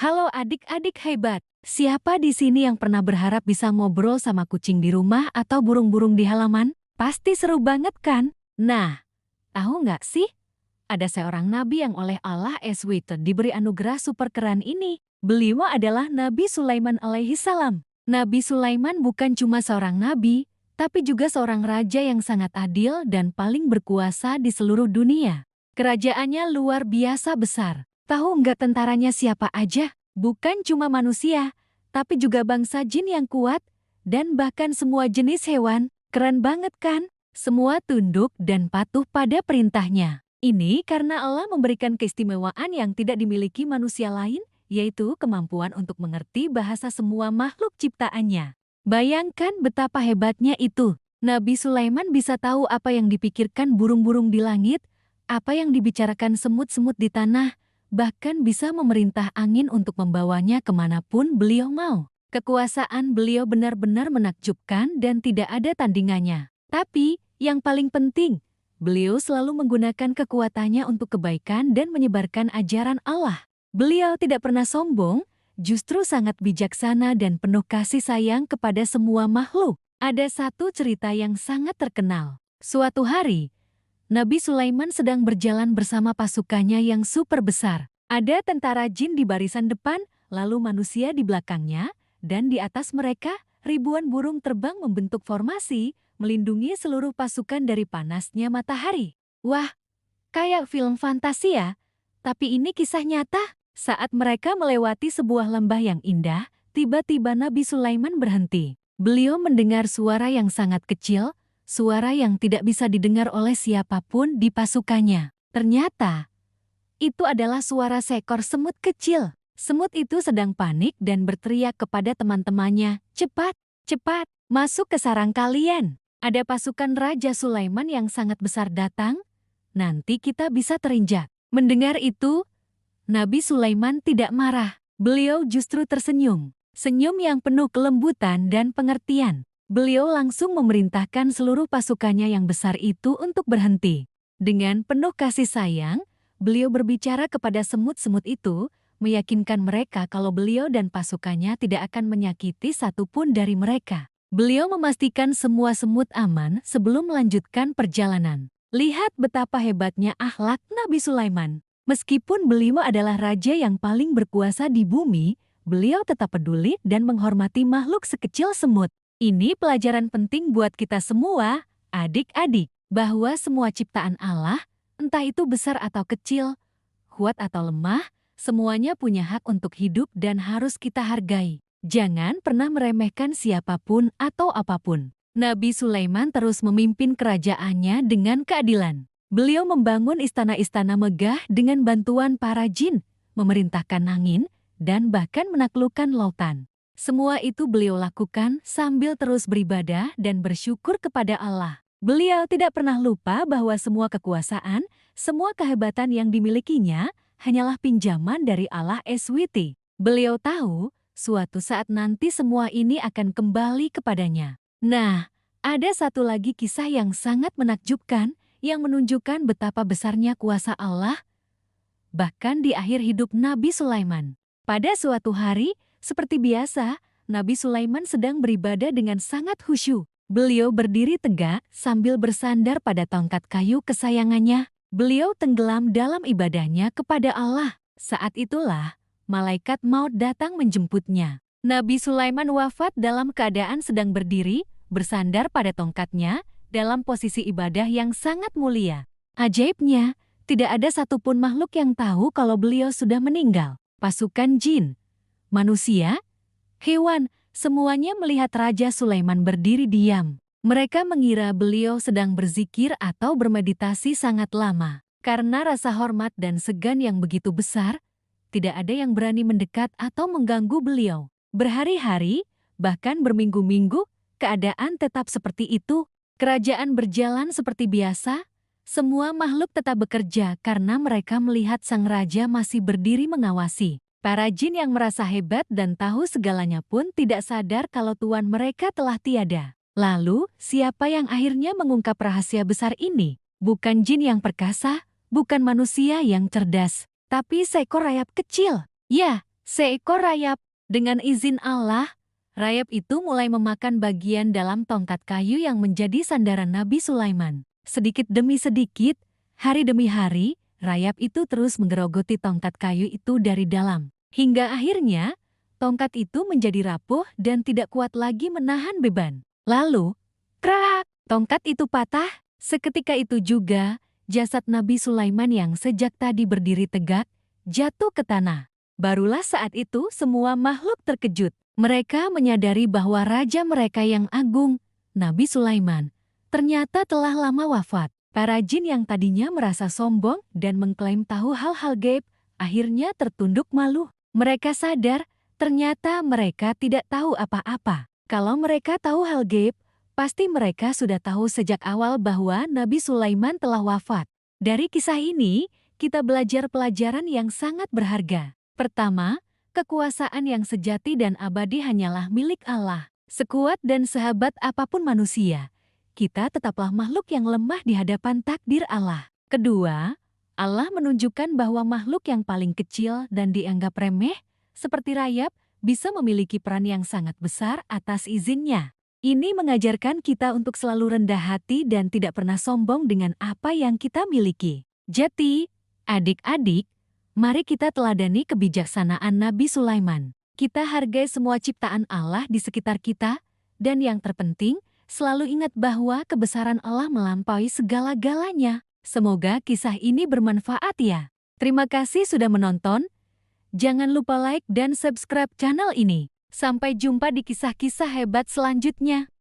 Halo adik-adik hebat. Siapa di sini yang pernah berharap bisa ngobrol sama kucing di rumah atau burung-burung di halaman? Pasti seru banget kan? Nah, tahu nggak sih? Ada seorang nabi yang oleh Allah SWT diberi anugerah super keren ini. Beliau adalah Nabi Sulaiman alaihi salam. Nabi Sulaiman bukan cuma seorang nabi, tapi juga seorang raja yang sangat adil dan paling berkuasa di seluruh dunia. Kerajaannya luar biasa besar. Tahu nggak tentaranya siapa aja? Bukan cuma manusia, tapi juga bangsa jin yang kuat, dan bahkan semua jenis hewan. Keren banget kan? Semua tunduk dan patuh pada perintahnya. Ini karena Allah memberikan keistimewaan yang tidak dimiliki manusia lain, yaitu kemampuan untuk mengerti bahasa semua makhluk ciptaannya. Bayangkan betapa hebatnya itu. Nabi Sulaiman bisa tahu apa yang dipikirkan burung-burung di langit, apa yang dibicarakan semut-semut di tanah, bahkan bisa memerintah angin untuk membawanya kemanapun beliau mau. Kekuasaan beliau benar-benar menakjubkan dan tidak ada tandingannya. Tapi, yang paling penting, beliau selalu menggunakan kekuatannya untuk kebaikan dan menyebarkan ajaran Allah. Beliau tidak pernah sombong, justru sangat bijaksana dan penuh kasih sayang kepada semua makhluk. Ada satu cerita yang sangat terkenal. Suatu hari, Nabi Sulaiman sedang berjalan bersama pasukannya yang super besar. Ada tentara jin di barisan depan, lalu manusia di belakangnya, dan di atas mereka, ribuan burung terbang membentuk formasi, melindungi seluruh pasukan dari panasnya matahari. Wah, kayak film fantasi ya. Tapi ini kisah nyata. Saat mereka melewati sebuah lembah yang indah, tiba-tiba Nabi Sulaiman berhenti. Beliau mendengar suara yang sangat kecil, suara yang tidak bisa didengar oleh siapapun di pasukannya. Ternyata, itu adalah suara seekor semut kecil. Semut itu sedang panik dan berteriak kepada teman-temannya, "Cepat, cepat, masuk ke sarang kalian. Ada pasukan Raja Sulaiman yang sangat besar datang, nanti kita bisa terinjak." Mendengar itu, Nabi Sulaiman tidak marah. Beliau justru tersenyum. Senyum yang penuh kelembutan dan pengertian. Beliau langsung memerintahkan seluruh pasukannya yang besar itu untuk berhenti. Dengan penuh kasih sayang, beliau berbicara kepada semut-semut itu, meyakinkan mereka kalau beliau dan pasukannya tidak akan menyakiti satupun dari mereka. Beliau memastikan semua semut aman sebelum melanjutkan perjalanan. Lihat betapa hebatnya akhlak Nabi Sulaiman. Meskipun beliau adalah raja yang paling berkuasa di bumi, beliau tetap peduli dan menghormati makhluk sekecil semut. Ini pelajaran penting buat kita semua, adik-adik, bahwa semua ciptaan Allah, entah itu besar atau kecil, kuat atau lemah, semuanya punya hak untuk hidup dan harus kita hargai. Jangan pernah meremehkan siapapun atau apapun. Nabi Sulaiman terus memimpin kerajaannya dengan keadilan. Beliau membangun istana-istana megah dengan bantuan para jin, memerintahkan angin, dan bahkan menaklukkan lautan. Semua itu beliau lakukan sambil terus beribadah dan bersyukur kepada Allah. Beliau tidak pernah lupa bahwa semua kekuasaan, semua kehebatan yang dimilikinya hanyalah pinjaman dari Allah SWT. Beliau tahu, suatu saat nanti semua ini akan kembali kepadanya. Nah, ada satu lagi kisah yang sangat menakjubkan, yang menunjukkan betapa besarnya kuasa Allah, bahkan di akhir hidup Nabi Sulaiman. Pada suatu hari, seperti biasa, Nabi Sulaiman sedang beribadah dengan sangat khusyuk. Beliau berdiri tegak sambil bersandar pada tongkat kayu kesayangannya. Beliau tenggelam dalam ibadahnya kepada Allah. Saat itulah, malaikat maut datang menjemputnya. Nabi Sulaiman wafat dalam keadaan sedang berdiri, bersandar pada tongkatnya, dalam posisi ibadah yang sangat mulia. Ajaibnya, tidak ada satupun makhluk yang tahu kalau beliau sudah meninggal. Pasukan jin, manusia, hewan, semuanya melihat Raja Sulaiman berdiri diam. Mereka mengira beliau sedang berzikir atau bermeditasi sangat lama. Karena rasa hormat dan segan yang begitu besar, tidak ada yang berani mendekat atau mengganggu beliau. Berhari-hari, bahkan berminggu-minggu, keadaan tetap seperti itu. Kerajaan berjalan seperti biasa, semua makhluk tetap bekerja karena mereka melihat sang raja masih berdiri mengawasi. Para jin yang merasa hebat dan tahu segalanya pun tidak sadar kalau tuan mereka telah tiada. Lalu, siapa yang akhirnya mengungkap rahasia besar ini? Bukan jin yang perkasa, bukan manusia yang cerdas, tapi seekor rayap kecil. Ya, seekor rayap. Dengan izin Allah, rayap itu mulai memakan bagian dalam tongkat kayu yang menjadi sandaran Nabi Sulaiman. Sedikit demi sedikit, hari demi hari, rayap itu terus menggerogoti tongkat kayu itu dari dalam. Hingga akhirnya, tongkat itu menjadi rapuh dan tidak kuat lagi menahan beban. Lalu, krak, tongkat itu patah. Seketika itu juga, jasad Nabi Sulaiman yang sejak tadi berdiri tegak, jatuh ke tanah. Barulah saat itu semua makhluk terkejut. Mereka menyadari bahwa raja mereka yang agung, Nabi Sulaiman, ternyata telah lama wafat. Para jin yang tadinya merasa sombong dan mengklaim tahu hal-hal gaib, akhirnya tertunduk malu. Mereka sadar, ternyata mereka tidak tahu apa-apa. Kalau mereka tahu hal gaib, pasti mereka sudah tahu sejak awal bahwa Nabi Sulaiman telah wafat. Dari kisah ini, kita belajar pelajaran yang sangat berharga. Pertama, kekuasaan yang sejati dan abadi hanyalah milik Allah. Sekuat dan sehebat apapun manusia, kita tetaplah makhluk yang lemah di hadapan takdir Allah. Kedua, Allah menunjukkan bahwa makhluk yang paling kecil dan dianggap remeh, seperti rayap, bisa memiliki peran yang sangat besar atas izinnya. Ini mengajarkan kita untuk selalu rendah hati dan tidak pernah sombong dengan apa yang kita miliki. Jadi, adik-adik, mari kita teladani kebijaksanaan Nabi Sulaiman. Kita hargai semua ciptaan Allah di sekitar kita, dan yang terpenting, selalu ingat bahwa kebesaran Allah melampaui segala-galanya. Semoga kisah ini bermanfaat ya. Terima kasih sudah menonton. Jangan lupa like dan subscribe channel ini. Sampai jumpa di kisah-kisah hebat selanjutnya.